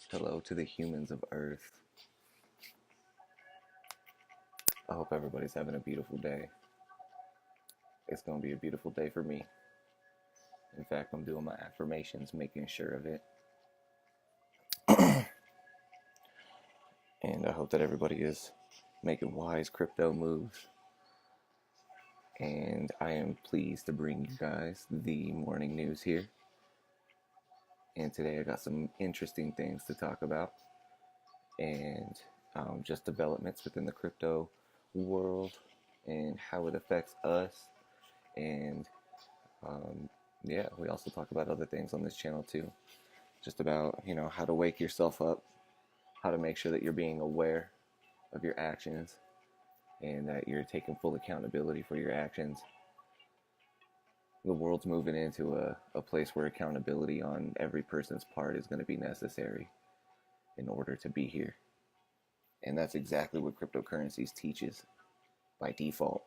Hello to the humans of Earth. I hope everybody's having a beautiful day. It's going to be a beautiful day for me. In fact, I'm doing my affirmations, making sure of it. And I hope that everybody is making wise crypto moves. And I am pleased to bring you guys the morning news here. And today I got some interesting things to talk about. And just developments within the crypto world and how it affects us. And yeah, we also talk about other things on this channel too. Just about, how to wake yourself up, how to make sure that you're being aware of your actions and that you're taking full accountability for your actions. The world's moving into a place where accountability on every person's part is going to be necessary in order to be here. And that's exactly what cryptocurrencies teaches by default.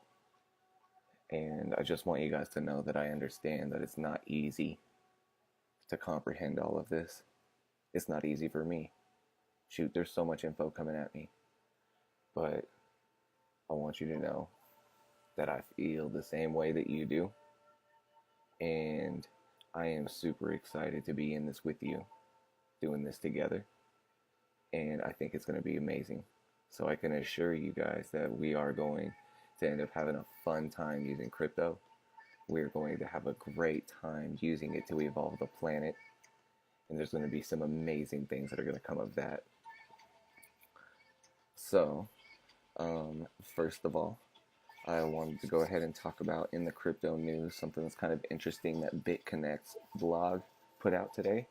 And I just want you guys to know that I understand that it's not easy to comprehend all of this. It's not easy for me. Shoot, there's so much info coming at me. But I want you to know that I feel the same way that you do. And I am super excited to be in this with you, doing this together. And I think it's going to be amazing. So I can assure you guys that we are going to end up having a fun time using crypto. We're going to have a great time using it to evolve the planet. And there's going to be some amazing things that are going to come of that. So, first of all, I wanted to go ahead and talk about in the crypto news something that's kind of interesting that Bitconnect's blog put out today.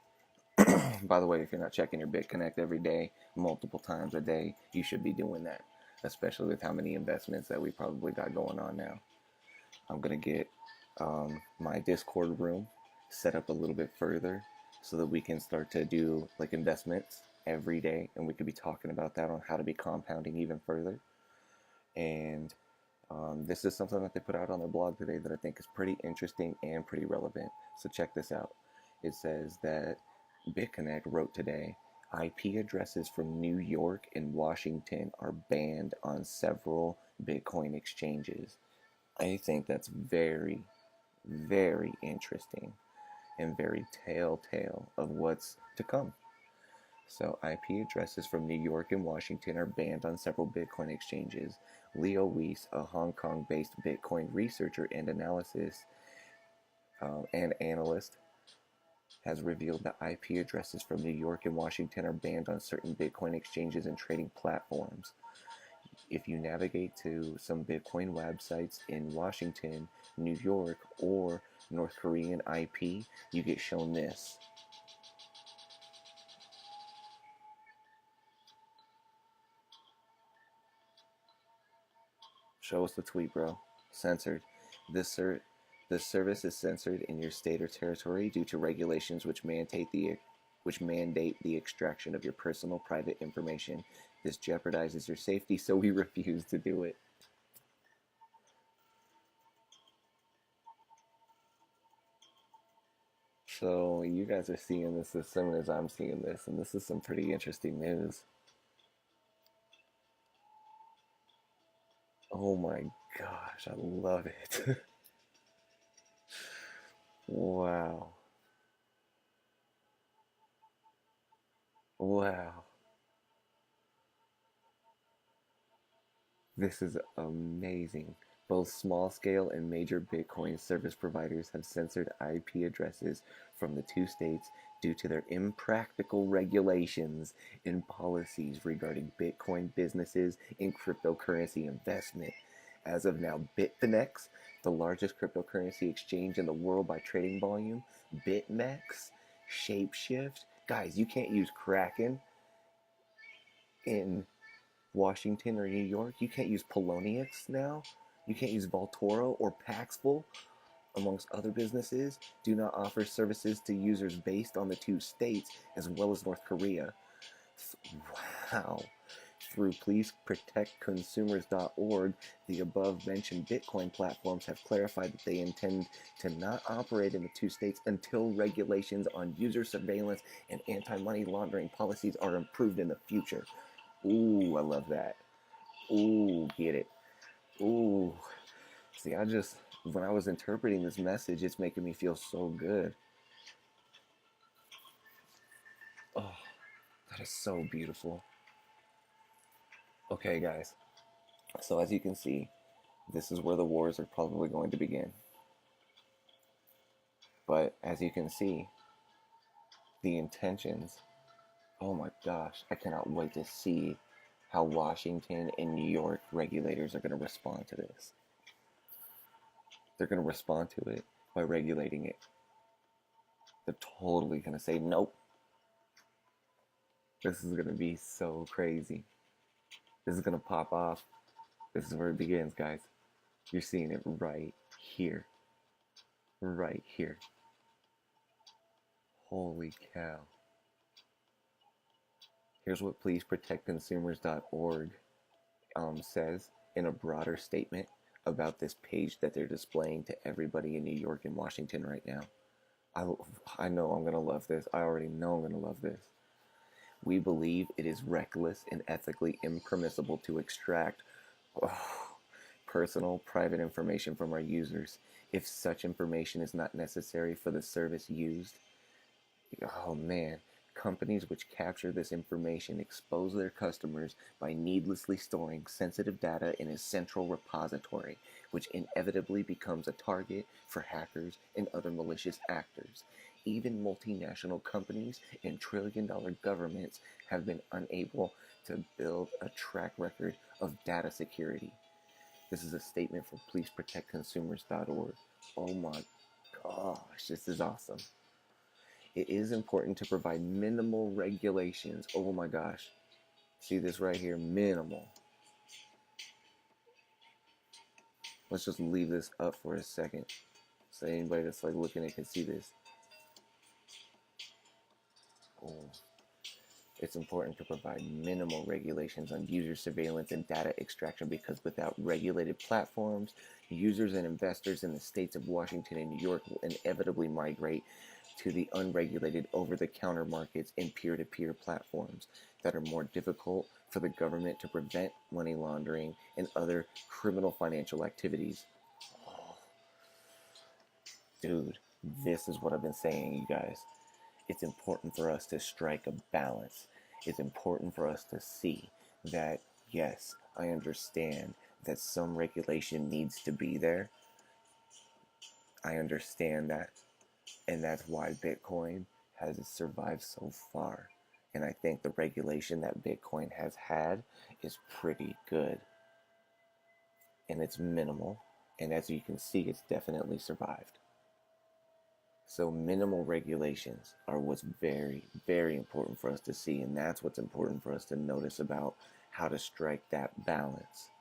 By the way, if you're not checking your Bitconnect every day, multiple times a day, you should be doing that, especially with how many investments that we probably got going on now. I'm going to get my Discord room set up a little bit further so that we can start to do like investments every day, and we could be talking about that on how to be compounding even further. And this is something that they put out on their blog today that I think is pretty interesting and pretty relevant. So check this out. It says that Bitconnect wrote today, IP addresses from New York and Washington are banned on several Bitcoin exchanges. I think that's very, very interesting and very telltale of what's to come. So IP addresses from New York and Washington are banned on several Bitcoin exchanges. Leo Weiss, a Hong Kong-based Bitcoin researcher and analyst, has revealed that IP addresses from New York and Washington are banned on certain Bitcoin exchanges and trading platforms. If you navigate to some Bitcoin websites in Washington, New York, or North Korean IP, you get shown this. Show us the tweet, bro. Censored. This service is censored in your state or territory due to regulations which mandate the extraction of your personal private information. This jeopardizes your safety, so we refuse to do it. So you guys are seeing this as soon as I'm seeing this, and this is some pretty interesting news. Oh my gosh, I love it. Wow. Wow. This is amazing. Both small-scale and major Bitcoin service providers have censored IP addresses from the two states due to their impractical regulations and policies regarding Bitcoin businesses and cryptocurrency investment. As of now, Bitfinex, the largest cryptocurrency exchange in the world by trading volume, BitMEX, Shapeshift. Guys, you can't use Kraken in Washington or New York. You can't use Poloniex now. You can't use Vaultoro or Paxful, amongst other businesses. Do not offer services to users based on the two states, as well as North Korea. Wow. Through pleaseprotectconsumers.org, the above-mentioned Bitcoin platforms have clarified that they intend to not operate in the two states until regulations on user surveillance and anti-money laundering policies are improved in the future. Ooh, I love that. Ooh, get it. Ooh. See, when I was interpreting this message, it's making me feel so good. Oh, that is so beautiful. Okay, guys. So as you can see, this is where the wars are probably going to begin. But as you can see, the intentions, oh my gosh, I cannot wait to see how Washington and New York regulators are going to respond to this. They're going to respond to it by regulating it. They're totally going to say, nope. This is going to be so crazy. This is going to pop off. This is where it begins, guys. You're seeing it right here. Right here. Holy cow. Here's what pleaseprotectconsumers.org says in a broader statement about this page that they're displaying to everybody in New York and Washington right now. I know I'm going to love this. I already know I'm going to love this. We believe it is reckless and ethically impermissible to extract personal, private information from our users if such information is not necessary for the service used. Oh man, companies which capture this information expose their customers by needlessly storing sensitive data in a central repository, which inevitably becomes a target for hackers and other malicious actors. Even multinational companies and trillion-dollar governments have been unable to build a track record of data security. This is a statement from pleaseprotectconsumers.org. Oh my gosh, this is awesome. It is important to provide minimal regulations. Oh my gosh. See this right here, minimal. Let's just leave this up for a second so anybody that's like looking at can see this. Oh. It's important to provide minimal regulations on user surveillance and data extraction because without regulated platforms, users and investors in the states of Washington and New York will inevitably migrate to the unregulated over-the-counter markets and peer-to-peer platforms that are more difficult for the government to prevent money laundering and other criminal financial activities. Oh. Dude, this is what I've been saying, you guys. It's important for us to strike a balance. It's important for us to see that, yes, I understand that some regulation needs to be there. I understand that. And that's why Bitcoin has survived so far. And I think the regulation that Bitcoin has had is pretty good. And it's minimal. And as you can see, it's definitely survived. So minimal regulations are what's very, very important for us to see. And that's what's important for us to notice about how to strike that balance.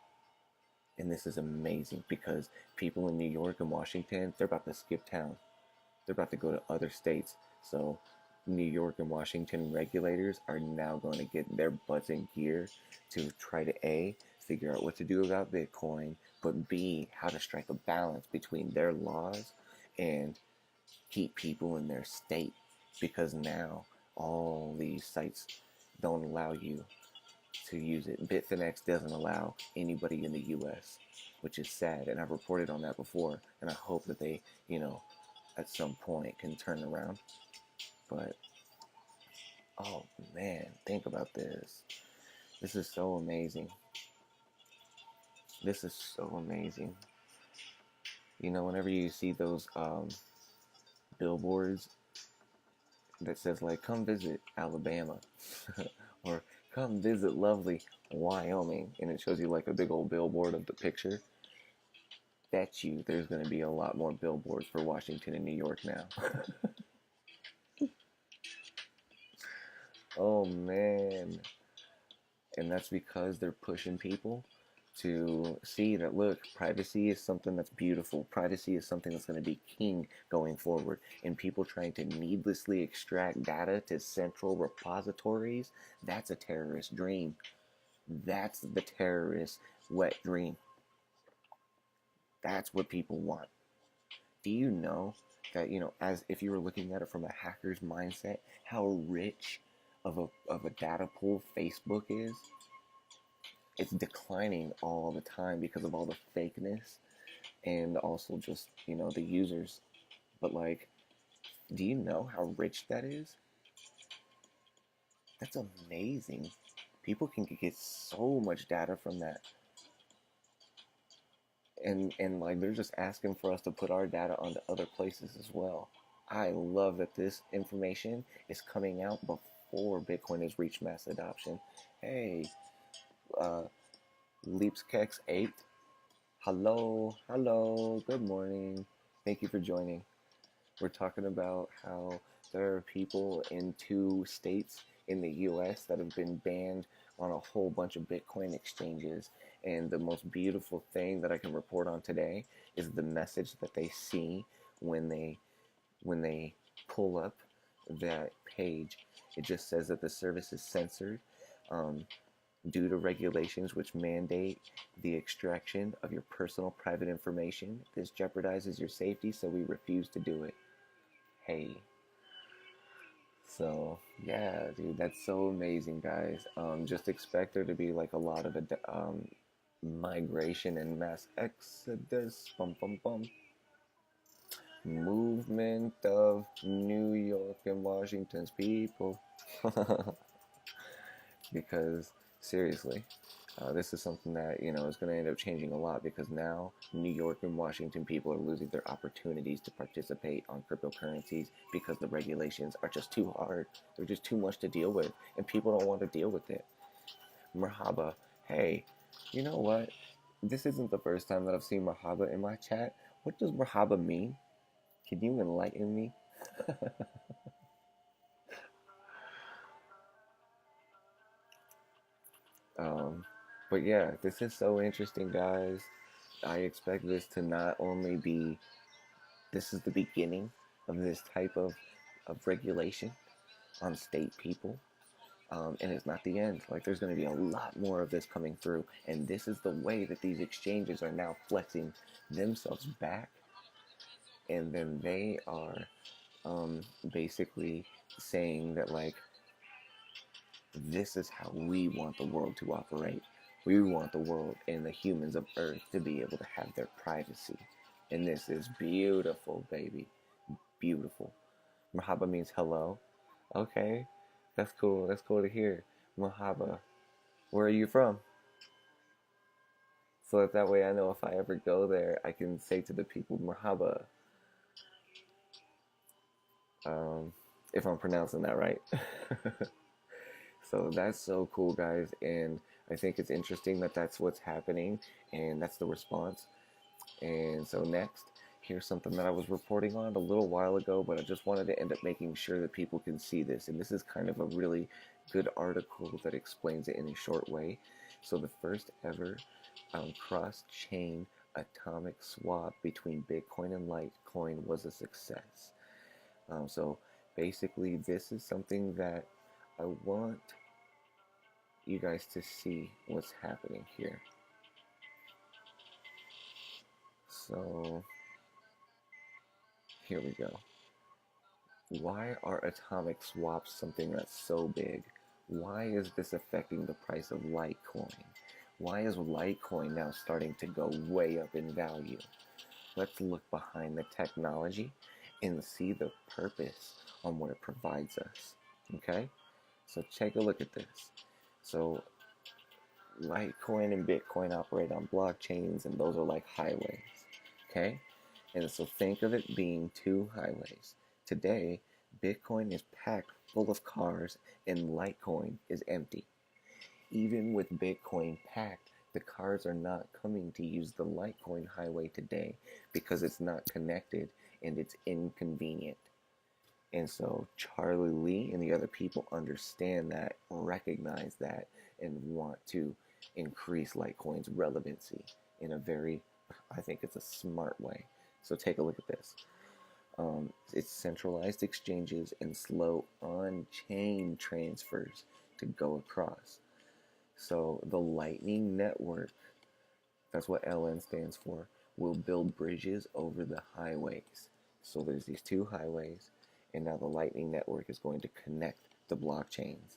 And this is amazing because people in New York and Washington, they're about to skip town. They're about to go to other states. So New York and Washington regulators are now going to get their butts in gear to try to A, figure out what to do about Bitcoin, but B, how to strike a balance between their laws and keep people in their state, because now all these sites don't allow you to use it. Bitconnect doesn't allow anybody in the US, which is sad, and I've reported on that before, and I hope that they, at some point can turn around. But oh man, think about this. This is so amazing. This is so amazing. Whenever you see those billboards that says like, come visit Alabama or come visit lovely Wyoming, and it shows you like a big old billboard of the picture, bet you there's going to be a lot more billboards for Washington and New York now. Oh man. And that's because they're pushing people to see that, look, privacy is something that's beautiful. Privacy is something that's going to be king going forward. And people trying to needlessly extract data to central repositories, that's a terrorist dream. That's the terrorist wet dream. That's what people want. Do you know that, as if you were looking at it from a hacker's mindset, how rich of a data pool Facebook is? It's declining all the time because of all the fakeness and also just, the users. But like, do you know how rich that is? That's amazing. People can get so much data from that. And like they're just asking for us to put our data onto other places as well. I love that this information is coming out before Bitcoin has reached mass adoption. Hey, uh, LeapsKex8, hello, good morning. Thank you for joining. We're talking about how there are people in 2 states in the US that have been banned on a whole bunch of Bitcoin exchanges. And the most beautiful thing that I can report on today is the message that they see when they pull up that page. It just says that the service is censored due to regulations which mandate the extraction of your personal private information. This jeopardizes your safety, so we refuse to do it. Hey. So yeah, dude, that's so amazing, guys. Just expect there to be like a lot of migration and mass exodus, movement of New York and Washington's people. Because seriously, this is something that is going to end up changing a lot, because now New York and Washington people are losing their opportunities to participate on cryptocurrencies because the regulations are just too hard. They're just too much to deal with, and people don't want to deal with it. Merhaba. Hey, you know what? This isn't the first time that I've seen Merhaba in my chat. What does Merhaba mean? Can you enlighten me? But yeah, this is so interesting, guys. I expect this to not only be, this is the beginning of this type of regulation on state people. And it's not the end. Like, there's going to be a lot more of this coming through. And this is the way that these exchanges are now flexing themselves back. And then they are basically saying that, like, this is how we want the world to operate. We want the world and the humans of Earth to be able to have their privacy. And this is beautiful, baby. Beautiful. Merhaba means hello. Okay, that's cool. That's cool to hear. Merhaba. Where are you from? So that way I know if I ever go there, I can say to the people, Merhaba. If I'm pronouncing that right. So that's so cool, guys. And I think it's interesting that that's what's happening, and that's the response. And so next, here's something that I was reporting on a little while ago, but I just wanted to end up making sure that people can see this. And this is kind of a really good article that explains it in a short way. So the first ever cross-chain atomic swap between Bitcoin and Litecoin was a success. So basically, this is something that I want you guys to see what's happening here. So here we go. Why are atomic swaps something that's so big? Why is this affecting the price of Litecoin? Why is Litecoin now starting to go way up in value? Let's look behind the technology and see the purpose on what it provides us. Okay? So take a look at this. So Litecoin and Bitcoin operate on blockchains, and those are like highways. Okay? And so think of it being 2 highways. Today, Bitcoin is packed full of cars and Litecoin is empty. Even with Bitcoin packed, the cars are not coming to use the Litecoin highway today because it's not connected and it's inconvenient. And so Charlie Lee and the other people understand that, recognize that, and want to increase Litecoin's relevancy in a very, I think it's a smart way. So take a look at this. It's centralized exchanges and slow on-chain transfers to go across. So the Lightning Network, that's what LN stands for, will build bridges over the highways. So there's these two highways, and now the Lightning Network is going to connect the blockchains.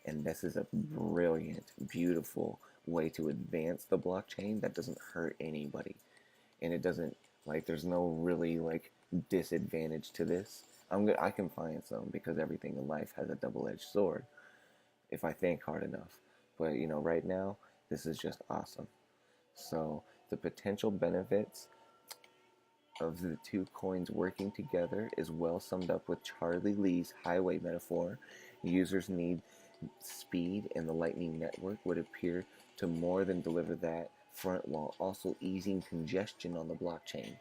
And this is a brilliant, beautiful way to advance the blockchain that doesn't hurt anybody. And it doesn't, like, there's no really, like, disadvantage to this. I can find some, because everything in life has a double-edged sword if I think hard enough. But, right now, this is just awesome. So the potential benefits of the two coins working together is well summed up with Charlie Lee's highway metaphor. Users need speed, and the Lightning Network would appear to more than deliver that front while also easing congestion on the blockchain.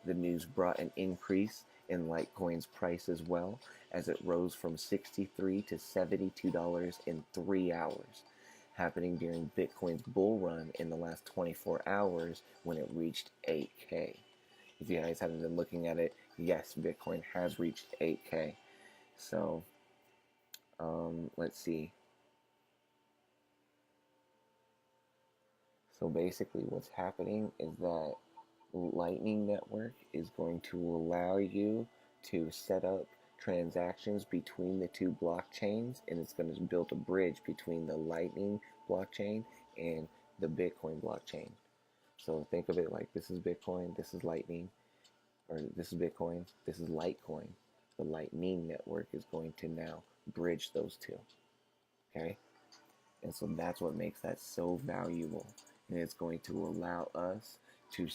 The news brought an increase in Litecoin's price as well, as it rose from $63 to $72 in 3 hours, happening during Bitcoin's bull run in the last 24 hours when it reached 8K. If you guys haven't been looking at it, yes, Bitcoin has reached 8K. So, let's see. So basically what's happening is that Lightning Network is going to allow you to set up transactions between the two blockchains, and it's going to build a bridge between the Lightning blockchain and the Bitcoin blockchain. So think of it like this is Bitcoin, this is Lightning, or this is Bitcoin, this is Litecoin. The Lightning Network is going to now bridge those two. Okay? And so that's what makes that so valuable. And it's going to allow us to,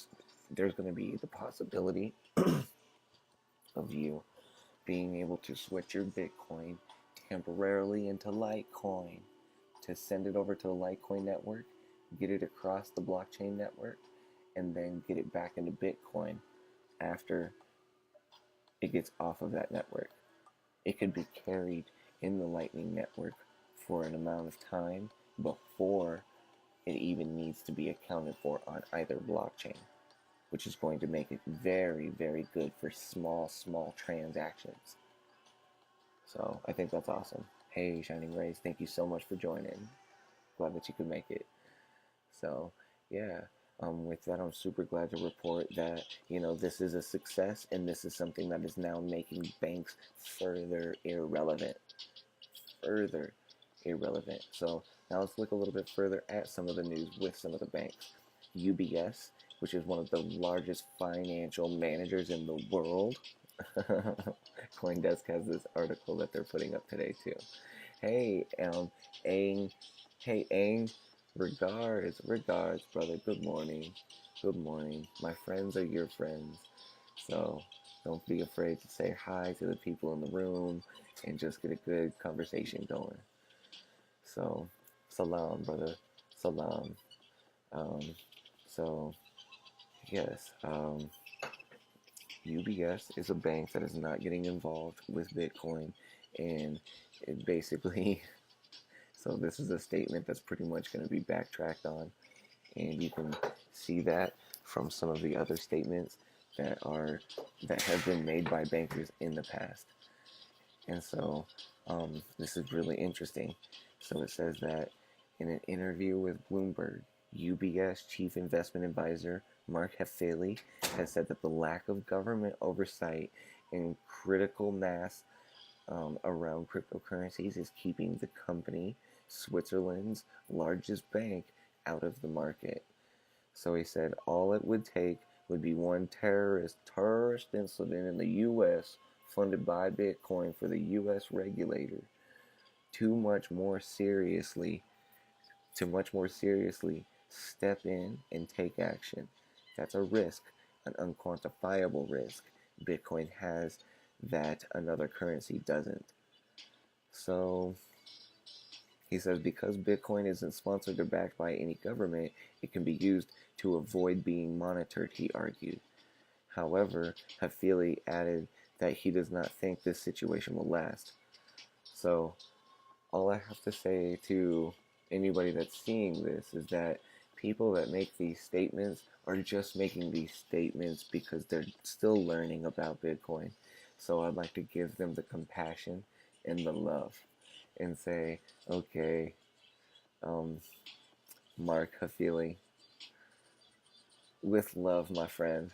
there's going to be the possibility of you being able to switch your Bitcoin temporarily into Litecoin, to send it over to the Litecoin network, get it across the blockchain network, and then get it back into Bitcoin after it gets off of that network. It could be carried in the Lightning Network for an amount of time before it even needs to be accounted for on either blockchain, which is going to make it very, very good for small transactions. So I think that's awesome. Hey, Shining Rays, thank you so much for joining. Glad that you could make it. So, yeah. With that, I'm super glad to report that, this is a success, and this is something that is now making banks further irrelevant. So now let's look a little bit further at some of the news with some of the banks. UBS, which is one of the largest financial managers in the world. CoinDesk has this article that they're putting up today too. Hey, Aang. Hey, Aang. Regards, brother. Good morning. My friends are your friends. So don't be afraid to say hi to the people in the room and just get a good conversation going. So, salam, brother. Salam. So, yes, UBS is a bank that is not getting involved with Bitcoin, and it basically, so this is a statement that's pretty much going to be backtracked on, and you can see that from some of the other statements that have been made by bankers in the past. And so this is really interesting. So it says that in an interview with Bloomberg, UBS Chief Investment Advisor Mark Heffaley has said that the lack of government oversight and critical mass around cryptocurrencies is keeping the company, Switzerland's largest bank, out of the market. So he said all it would take would be one terrorist incident in the U.S. funded by Bitcoin for the U.S. regulator to much more seriously step in and take action. That's a risk, an unquantifiable risk. Bitcoin has that another currency doesn't. So he says because Bitcoin isn't sponsored or backed by any government, it can be used to avoid being monitored, he argued. However, Heffaley added that he does not think this situation will last. So all I have to say to anybody that's seeing this is that people that make these statements are just making these statements because they're still learning about Bitcoin. So I'd like to give them the compassion and the love and say, okay, Mark Hafili, with love, my friend.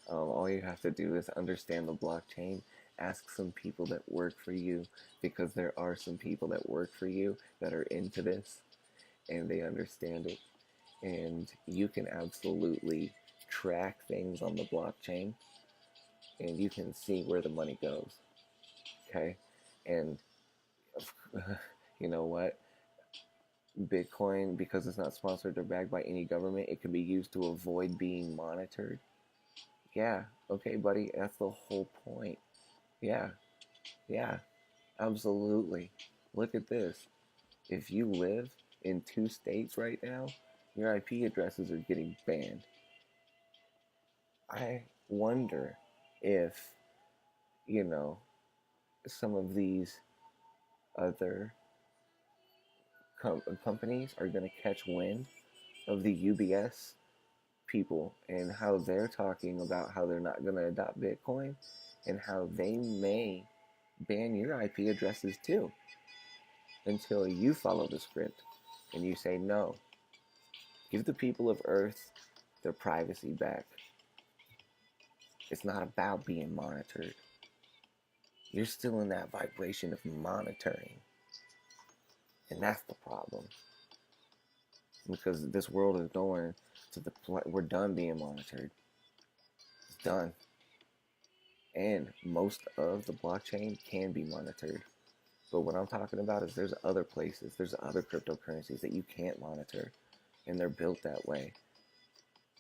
All you have to do is understand the blockchain, ask some people that work for you, because there are some people that work for you that are into this and they understand it. And you can absolutely track things on the blockchain and you can see where the money goes. Okay? And you know what? Bitcoin, because it's not sponsored or backed by any government, it can be used to avoid being monitored. Yeah, okay, buddy, that's the whole point. Yeah, absolutely. Look at this. If you live in 2 states right now, your IP addresses are getting banned. I wonder if, some of these other companies are going to catch wind of the UBS people and how they're talking about how they're not going to adopt Bitcoin and how they may ban your IP addresses too until you follow the script and you say no. Give the people of Earth their privacy back. It's not about being monitored. You're still in that vibration of monitoring. And that's the problem. Because this world is going to we're done being monitored. It's done. And most of the blockchain can be monitored. But what I'm talking about is there's other places, there's other cryptocurrencies that you can't monitor. And they're built that way.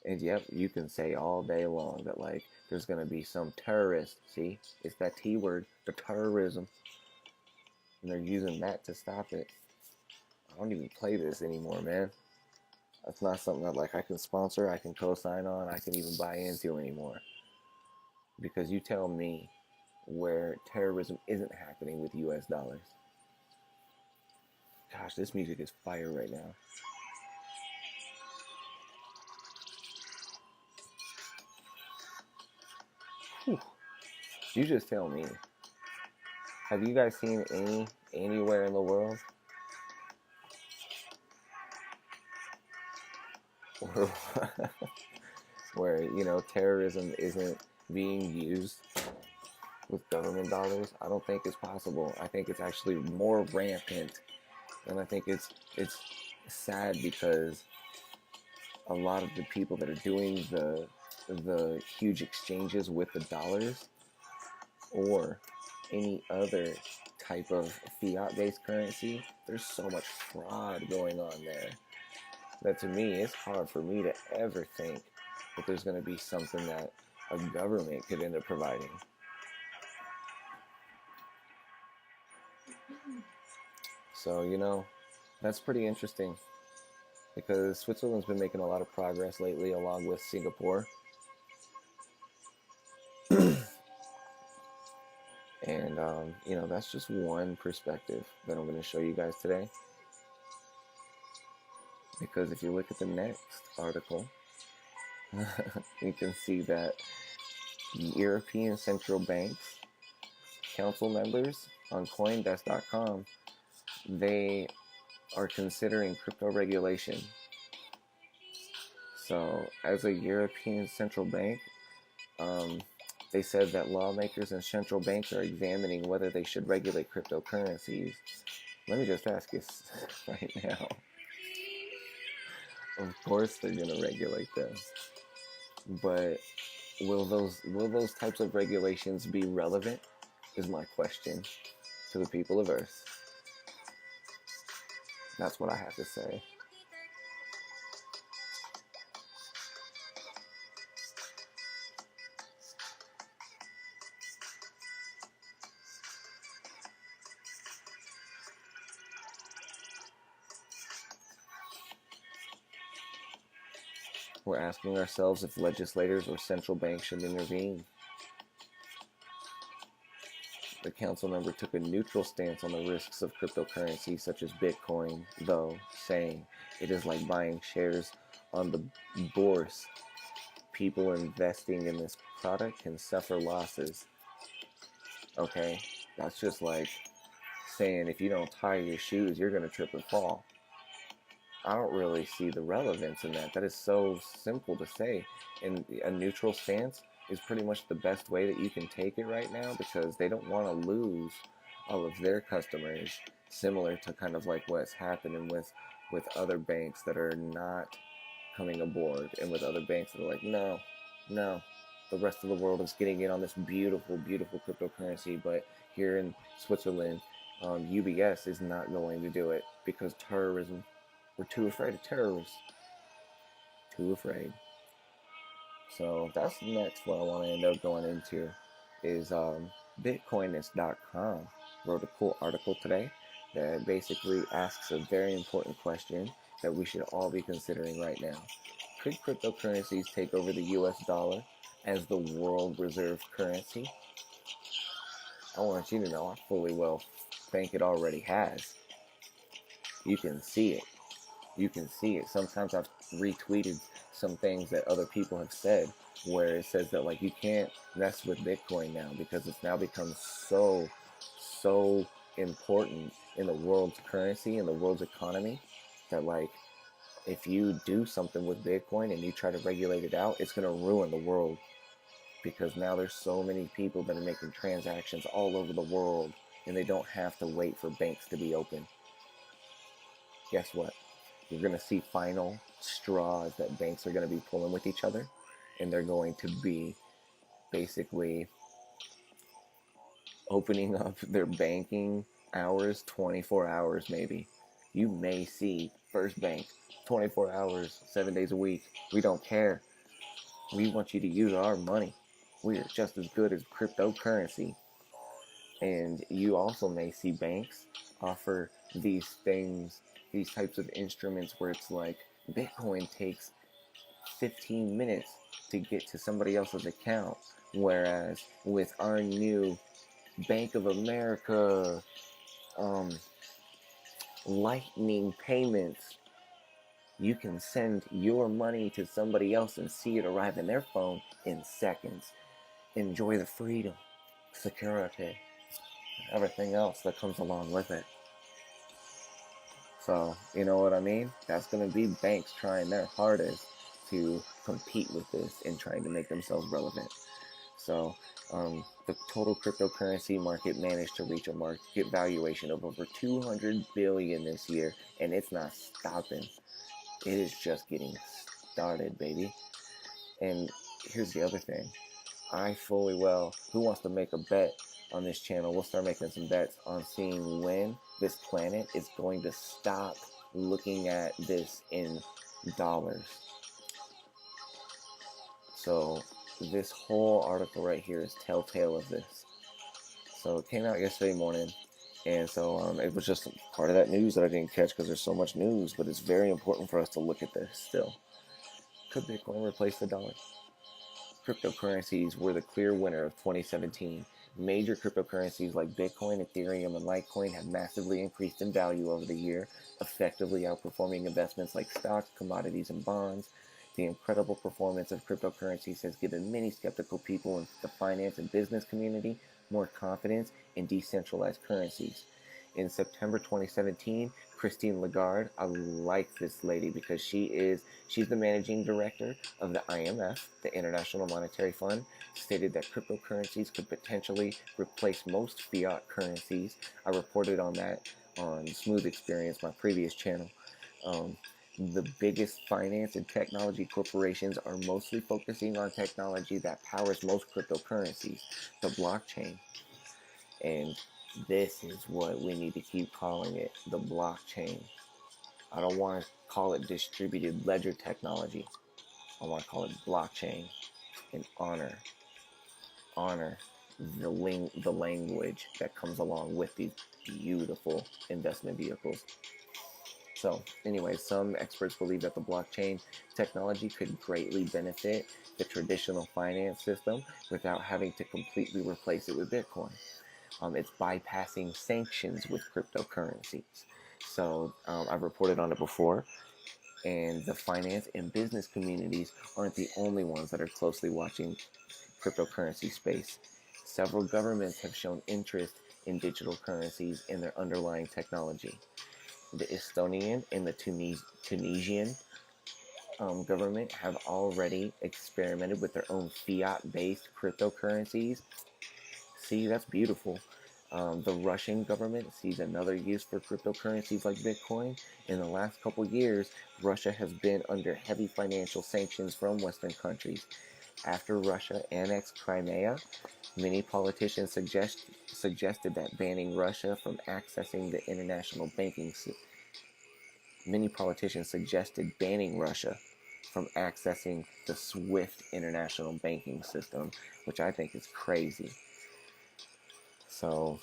And yep, you can say all day long that like there's going to be some terrorist. See, it's that T word, the terrorism. And they're using that to stop it. I don't even play this anymore, man. That's not something that like I can sponsor, I can co-sign on, I can even buy into anymore. Because you tell me where terrorism isn't happening with US dollars. Gosh, this music is fire right now. Whew. You just tell me. Have you guys seen anywhere in the world where terrorism isn't being used with government dollars? I don't think it's possible. I think it's actually more rampant, and I think it's sad because a lot of the people that are doing the huge exchanges with the dollars or any other type of fiat-based currency, there's so much fraud going on there that to me, it's hard for me to ever think that there's going to be something that a government could end up providing. So, that's pretty interesting because Switzerland's been making a lot of progress lately along with Singapore. And, that's just one perspective that I'm going to show you guys today. Because if you look at the next article, you can see that European Central Bank's council members on Coinbase.com, they are considering crypto regulation. So, as a European Central Bank, they said that lawmakers and central banks are examining whether they should regulate cryptocurrencies. Let me just ask you right now. Of course they're going to regulate them. But will those types of regulations be relevant is my question to the people of Earth. That's what I have to say. We're asking ourselves if legislators or central banks should intervene. The council member took a neutral stance on the risks of cryptocurrency such as Bitcoin, though, saying it is like buying shares on the bourse. People investing in this product can suffer losses. Okay, that's just like saying if you don't tie your shoes, you're going to trip and fall. I don't really see the relevance in that. That is so simple to say. And a neutral stance is pretty much the best way that you can take it right now, because they don't want to lose all of their customers, similar to kind of like what's happening with other banks that are not coming aboard, and with other banks that are like, no, the rest of the world is getting in on this beautiful, beautiful cryptocurrency, but here in Switzerland, UBS is not going to do it because terrorism. We're too afraid of terrorists. Too afraid. So that's next what I want to end up going into is Bitcoinist.com wrote a cool article today that basically asks a very important question that we should all be considering right now. Could cryptocurrencies take over the US dollar as the world reserve currency? I want you to know I fully well think it already has. You can see it. You can see it. Sometimes I've retweeted some things that other people have said where it says that like you can't mess with Bitcoin now because it's now become so important in the world's currency and the world's economy that like if you do something with Bitcoin and you try to regulate it out, it's going to ruin the world, because now there's so many people that are making transactions all over the world and they don't have to wait for banks to be open. Guess what? You're going to see final straws that banks are going to be pulling with each other, and they're going to be basically opening up their banking hours 24 hours maybe. You may see First Bank 24 hours, 7 days a week. We don't care. We want you to use our money. We are just as good as cryptocurrency. And you also may see banks offer these things, these types of instruments where it's like Bitcoin takes 15 minutes to get to somebody else's account, whereas with our new Bank of America lightning payments, you can send your money to somebody else and see it arrive in their phone in seconds. Enjoy the freedom, security, everything else that comes along with it. So, you know what I mean? That's going to be banks trying their hardest to compete with this and trying to make themselves relevant. So, the total cryptocurrency market managed to reach a market valuation of over $200 billion this year, and it's not stopping. It is just getting started, baby. And here's the other thing. I fully well, who wants to make a bet on this channel? We'll start making some bets on seeing when this planet is going to stop looking at this in dollars. So this whole article right here is telltale of this. So it came out yesterday morning, and so it was just part of that news that I didn't catch because there's so much news, but it's very important for us to look at this still. Could Bitcoin replace the dollar? Cryptocurrencies were the clear winner of 2017. Major cryptocurrencies like Bitcoin, Ethereum, and Litecoin have massively increased in value over the year, effectively outperforming investments like stocks, commodities, and bonds. The incredible performance of cryptocurrencies has given many skeptical people in the finance and business community more confidence in decentralized currencies. In September 2017, Christine Lagarde, I like this lady because she's the managing director of the IMF, the International Monetary Fund, stated that cryptocurrencies could potentially replace most fiat currencies. I reported on that on Smooth Experience, my previous channel. The biggest finance and technology corporations are mostly focusing on technology that powers most cryptocurrencies, the blockchain. And this is what we need to keep calling it, the blockchain. I don't want to call it distributed ledger technology. I want to call it blockchain and honor the language that comes along with these beautiful investment vehicles. So anyway, some experts believe that the blockchain technology could greatly benefit the traditional finance system without having to completely replace it with Bitcoin. It's bypassing sanctions with cryptocurrencies. So I've reported on it before, and the finance and business communities aren't the only ones that are closely watching cryptocurrency space. Several governments have shown interest in digital currencies and their underlying technology. The Estonian and the Tunisian government have already experimented with their own fiat-based cryptocurrencies. See, that's beautiful. The Russian government sees another use for cryptocurrencies like Bitcoin. In the last couple years, Russia has been under heavy financial sanctions from Western countries. After Russia annexed Crimea, many politicians suggested that banning Russia from accessing the international banking system. Many politicians suggested banning Russia from accessing the SWIFT international banking system, which I think is crazy. So,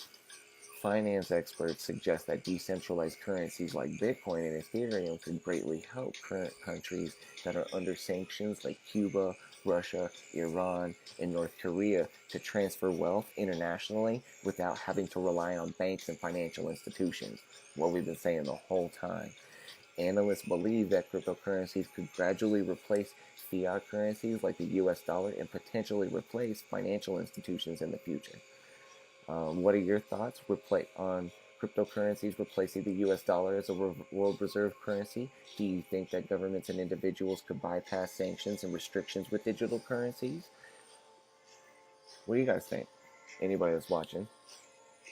finance experts suggest that decentralized currencies like Bitcoin and Ethereum could greatly help current countries that are under sanctions like Cuba, Russia, Iran, and North Korea to transfer wealth internationally without having to rely on banks and financial institutions. What we've been saying the whole time. Analysts believe that cryptocurrencies could gradually replace fiat currencies like the US dollar and potentially replace financial institutions in the future. What are your thoughts on cryptocurrencies replacing the US dollar as a world reserve currency? Do you think that governments and individuals could bypass sanctions and restrictions with digital currencies? What do you guys think? Anybody that's watching?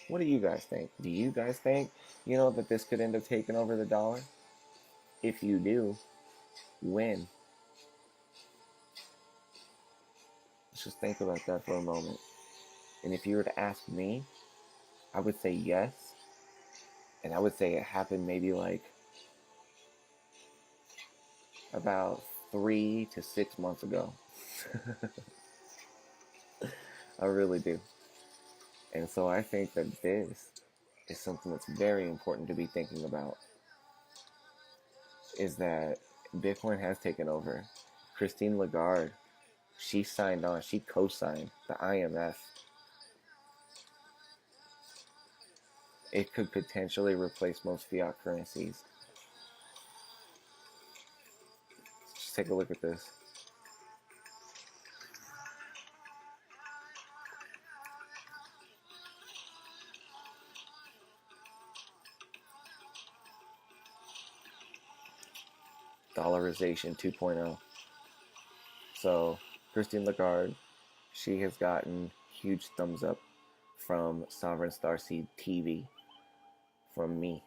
What do you guys think? Do you guys think, that this could end up taking over the dollar? If you do, when? Let's just think about that for a moment. And if you were to ask me, I would say yes. And I would say it happened maybe like about 3 to 6 months ago. I really do. And so I think that this is something that's very important to be thinking about. Is that Bitcoin has taken over. Christine Lagarde, she co-signed the IMF. It could potentially replace most fiat currencies. Just take a look at this. Dollarization 2.0. So, Christine Lagarde, she has gotten huge thumbs up from Sovereign Starseed TV, from me,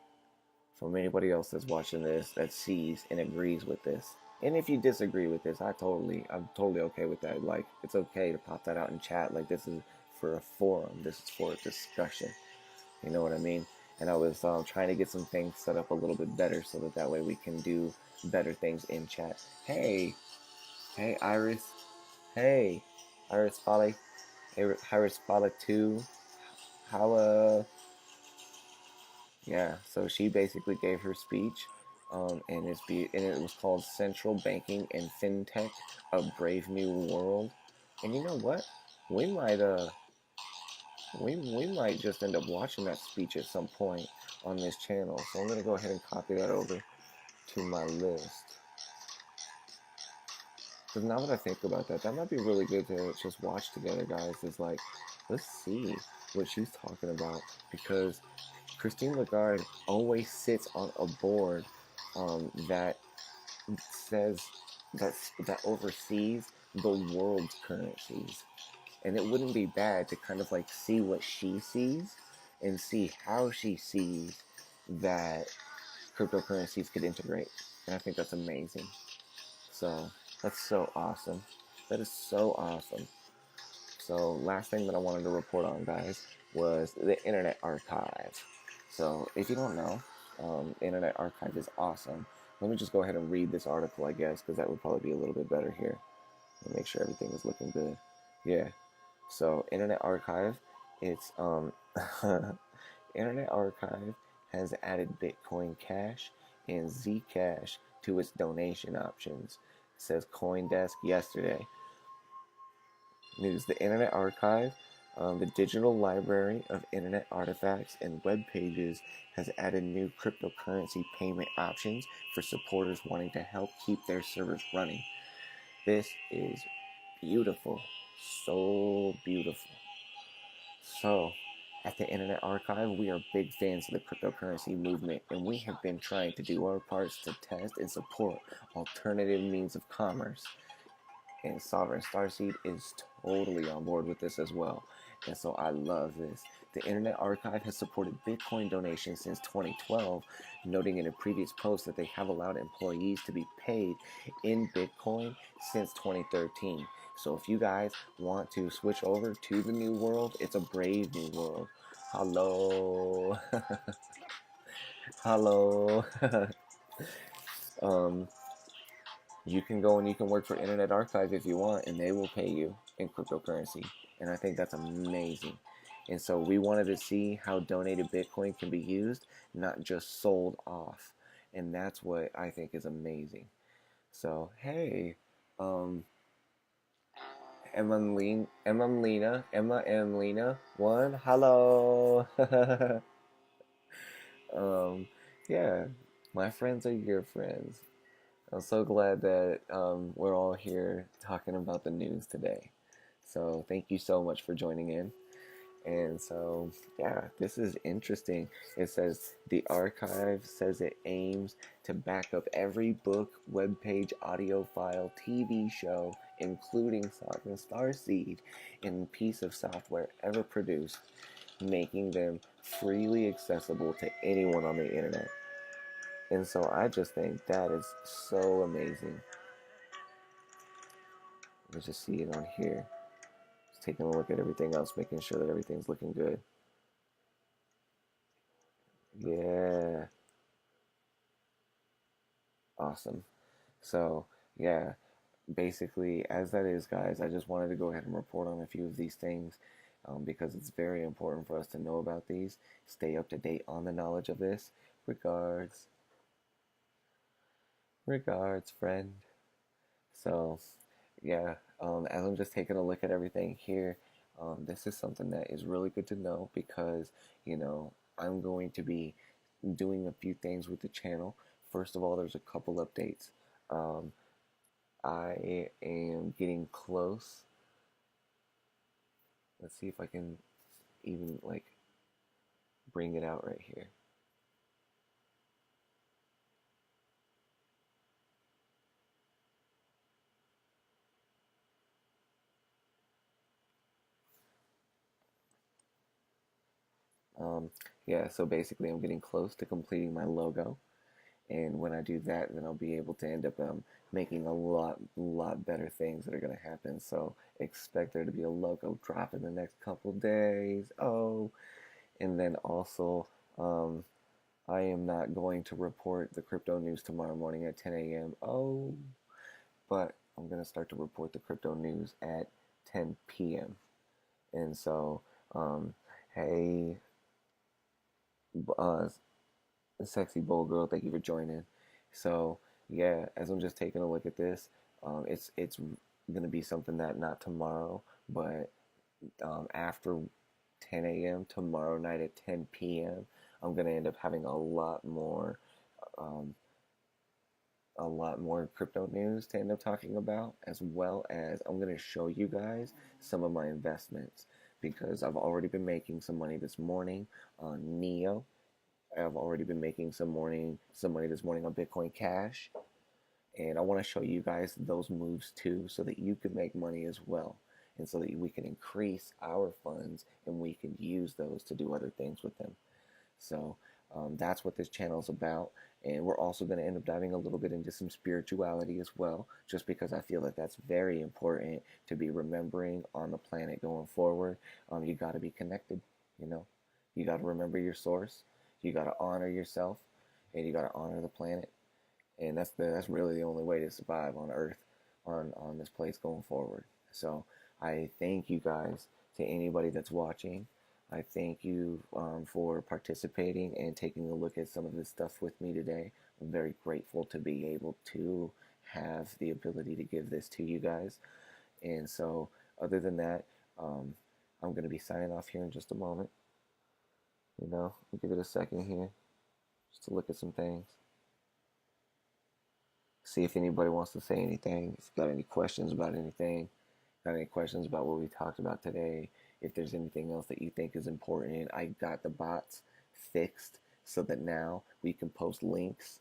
from anybody else that's watching this that sees and agrees with this. And if you disagree with this, I'm totally okay with that. Like, it's okay to pop that out in chat. Like, this is for a forum. This is for a discussion. You know what I mean? And I was trying to get some things set up a little bit better so that way we can do better things in chat. Hey, Iris. Hey, Iris Folly. Iris Folly 2. How, yeah, so she basically gave her speech, and it was called Central Banking and FinTech, A Brave New World. And you know what? We might we might just end up watching that speech at some point on this channel. So I'm gonna go ahead and copy that over to my list. Because now that I think about that, that might be really good to just watch together, guys. It's like, let's see what she's talking about. Because Christine Lagarde always sits on a board that says that oversees the world's currencies. And it wouldn't be bad to kind of like see what she sees and see how she sees that cryptocurrencies could integrate. And I think that's amazing. So that's so awesome. That is so awesome. So last thing that I wanted to report on, guys, was the Internet Archive. So if you don't know, Internet Archive is awesome. Let me just go ahead and read this article, I guess, because that would probably be a little bit better here. And make sure everything is looking good. Yeah. So Internet Archive, it's Internet Archive has added Bitcoin Cash and Zcash to its donation options, says CoinDesk yesterday. News: the Internet Archive, the digital library of internet artifacts and web pages, has added new cryptocurrency payment options for supporters wanting to help keep their servers running. This is beautiful. So beautiful. So, At the Internet Archive, we are big fans of the cryptocurrency movement, and we have been trying to do our parts to test and support alternative means of commerce. And Sovereign Starseed is totally on board with this as well. And so I love this. The Internet Archive has supported Bitcoin donations since 2012, noting in a previous post that they have allowed employees to be paid in Bitcoin since 2013. So if you guys want to switch over to the new world, it's a brave new world. Hello. Hello. um, you can go and you can work for Internet Archive if you want, and they will pay you in cryptocurrency. And I think that's amazing. And so we wanted to see how donated Bitcoin can be used, not just sold off. And that's what I think is amazing. So, hey, um, Emma M. Lena, one, hello. um, yeah, my friends are your friends. I'm so glad that we're all here talking about the news today. So thank you so much for joining in. And so, yeah, this is interesting. It says the archive says it aims to back up every book, webpage, audio file, TV show, including Sovereign Starseed, and piece of software ever produced, making them freely accessible to anyone on the internet. And so I just think that is so amazing. Let's just see it on here. Just taking a look at everything else, making sure that everything's looking good. Yeah. Awesome. So, yeah, basically, as that is, guys, I just wanted to go ahead and report on a few of these things because it's very important for us to know about these, stay up to date on the knowledge of this. Regards. Regards, friend. So, yeah, as I'm just taking a look at everything here, this is something that is really good to know because, I'm going to be doing a few things with the channel. First of all, there's a couple updates. Um, I am getting close. Let's see if I can even bring it out right here. Yeah, so basically I'm getting close to completing my logo. And when I do that, then I'll be able to end up making a lot better things that are going to happen. So expect there to be a logo drop in the next couple days. Oh, and then also, I am not going to report the crypto news tomorrow morning at 10 a.m. Oh, but I'm going to start to report the crypto news at 10 p.m. And so, hey, uh, sexy bold girl, thank you for joining. So yeah, as I'm just taking a look at this, it's gonna be something that not tomorrow, but after 10 a.m. tomorrow night at 10 p.m. I'm gonna end up having um, a lot more crypto news to end up talking about, as well as I'm gonna show you guys some of my investments because I've already been making some money this morning on Neo. I've already been making some money this morning on Bitcoin Cash, and I want to show you guys those moves too, so that you can make money as well, and so that we can increase our funds and we can use those to do other things with them. So that's what this channel is about, and we're also going to end up diving a little bit into some spirituality as well, just because I feel that that's very important to be remembering on the planet going forward. You got to be connected, you know. You got to remember your source. You got to honor yourself, and you got to honor the planet. And that's really the only way to survive on Earth, on this place going forward. So I thank you guys, to anybody that's watching. I thank you for participating and taking a look at some of this stuff with me today. I'm very grateful to be able to have the ability to give this to you guys. And so, other than that, I'm going to be signing off here in just a moment. I'll give it a second here just to look at some things. See if anybody wants to say anything. If you got any questions about anything, got any questions about what we talked about today, If there's anything else that you think is important, I got the bots fixed so that now we can post links.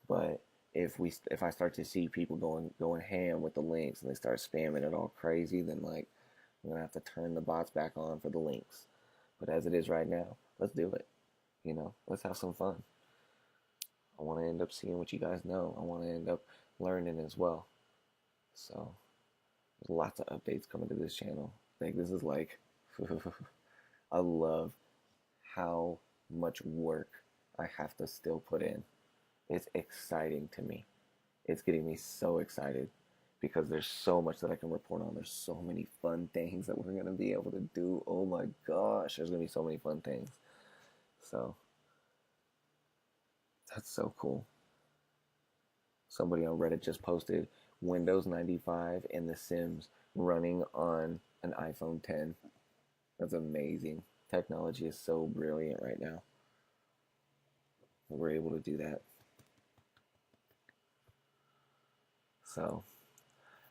But if I start to see people going ham with the links and they start spamming it all crazy, then like I'm gonna have to turn the bots back on for the links. But as it is right now, let's do it. Let's have some fun. I want to end up seeing what you guys know. I want to end up learning as well. So there's lots of updates coming to this channel. Like this is like I love how much work I have to still put in. It's exciting to me. It's getting me so excited because there's so much that I can report on. There's so many fun things that we're going to be able to do. Oh my gosh, there's going to be so many fun things. So that's so cool. Somebody on Reddit just posted Windows 95 and The Sims running on an iPhone 10. That's amazing. Technology is so brilliant right now. We're able to do that. So,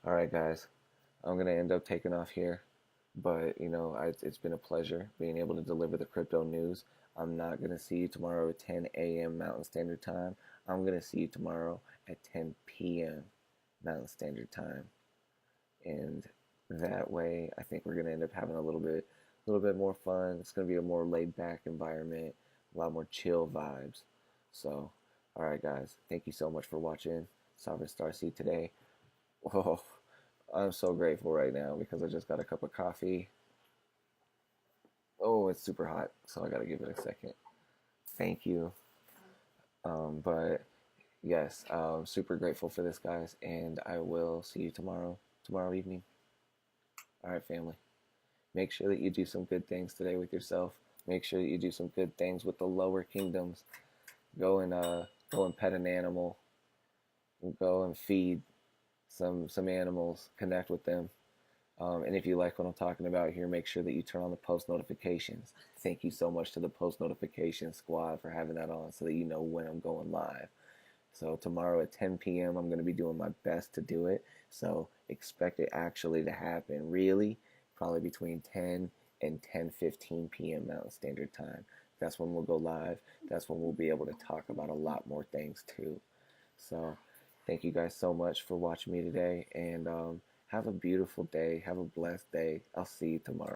all right, guys. I'm going to end up taking off here. But, it's been a pleasure being able to deliver the crypto news. I'm not going to see you tomorrow at 10 a.m. Mountain Standard Time. I'm going to see you tomorrow at 10 p.m. Mountain Standard Time. And that way, I think we're going to end up having a little bit more fun. It's going to be a more laid-back environment, a lot more chill vibes. So, all right, guys. Thank you so much for watching Sovereign Starseed today. Oh, I'm so grateful right now because I just got a cup of coffee. Oh, it's super hot, so I gotta give it a second. Thank you. But yes, super grateful for this, guys, and I will see you tomorrow evening. All right, family. Make sure that you do some good things today with yourself. Make sure that you do some good things with the lower kingdoms. Go and pet an animal. Go and feed some animals. Connect with them. And if you like what I'm talking about here, make sure that you turn on the post notifications. Thank you so much to the post notification squad for having that on so that you know when I'm going live. So tomorrow at 10 p.m. I'm going to be doing my best to do it. So expect it actually to happen really probably between 10 and 10:15 p.m. Mountain Standard Time. That's when we'll go live. That's when we'll be able to talk about a lot more things too. So thank you guys so much for watching me today, and have a beautiful day. Have a blessed day. I'll see you tomorrow.